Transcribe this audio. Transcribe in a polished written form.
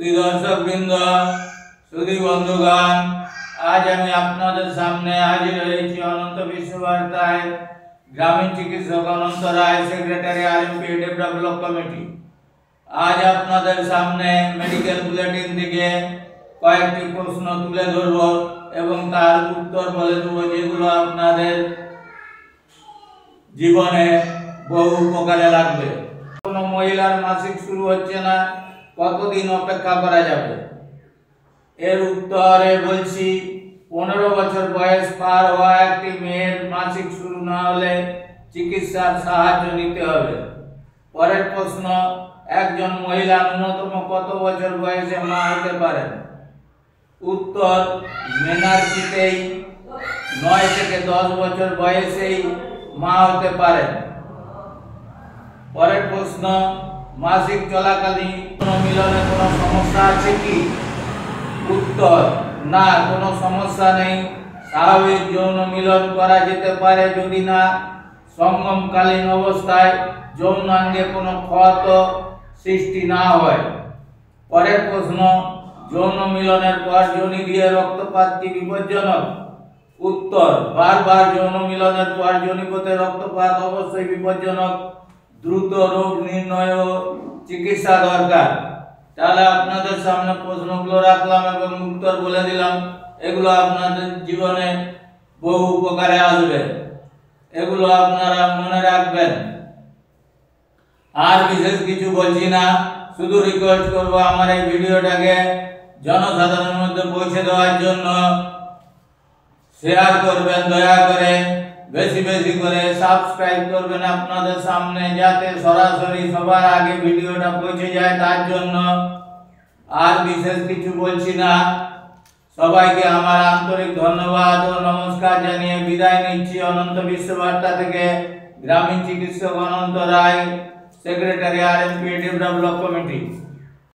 সুধী দর্শকবৃন্দ, সুধী বন্ধুগণ, আজ আমি আপনাদের সামনে হাজির হয়েছি অনন্ত বিশ্ববার্তায় গ্রামীণ চিকিৎসক অনন্ত রায়, সেক্রেটারি আরএমপি ডেভেলপমেন্ট কমিটি। আজ আপনাদের সামনে মেডিকেল বুলেটিন থেকে কয়েকটি প্রশ্ন তুলে ধরব এবং তার উত্তর বলে দেব, যেগুলো আপনাদের জীবনে বহু উপকারে লাগবে। কোনো মহিলার মাসিক শুরু হচ্ছে না, কতদিন অপেক্ষা করা যাবে? এর উত্তরে বলছি, 15 বছর বয়স পার হওয়া একটি মেয়ের মাসিক শুরু না হলে চিকিৎসার সাহায্য নিতে হবে। পরের প্রশ্ন, একজন মহিলা ন্যূনতম কত বছর বয়সে মা হতে পারেন? উত্তর, মেনার্জিতেই 9 থেকে 10 বছর বয়সেই মা হতে পারেন। পরের প্রশ্ন, মাসিক চলাকালীন কোনো মিলনে কোনো সমস্যা আছে কি? উত্তর, না, কোনো সমস্যা নেই। স্বাভাবিক যৌন মিলন করা যেতে পারে যদি না সঙ্গমকালীন অবস্থায় যৌনাঙ্গে কোনো ক্ষত সৃষ্টি না হয়। পরের প্রশ্ন, যৌন মিলনের পর যোনি দিয়ে রক্তপাত কি বিপজ্জনক? উত্তর, বারবার যৌন মিলনের পর যোনিপথে রক্তপাত অবশ্যই বিপজ্জনক। দ্রুত রোগ নির্ণয় ও চিকিৎসা দরকার। তাহলে আপনাদের সামনে প্রশ্নগুলো রাখলাম এবং উত্তর বলে দিলাম। এগুলো আপনাদের জীবনে বহু উপকারে আসবে, এগুলো আপনারা মনে রাখবেন। আর বিশেষ কিছু বলছি না, শুধু রিকোয়েস্ট করব আমার এই ভিডিওটাকে জনসাধারণের মধ্যে পৌঁছে দেওয়ার জন্য শেয়ার করবেন, দয়া করে বেশি বেশি করে সাবস্ক্রাইব করবেন আপনাদের সামনে, যাতে সরাসরি সবার আগে ভিডিওটা পৌঁছে যায়, তার জন্য। আর বিশেষ কিছু বলছি না, সবাইকে আমার আন্তরিক ধন্যবাদ ও নমস্কার জানিয়ে বিদায় নিচ্ছি অনন্ত বিশ্ববার্তা থেকে। গ্রামীণ চিকিৎসক অনন্ত রায়, সেক্রেটারি আরএমপি ডেভেলপমেন্ট কমিটি।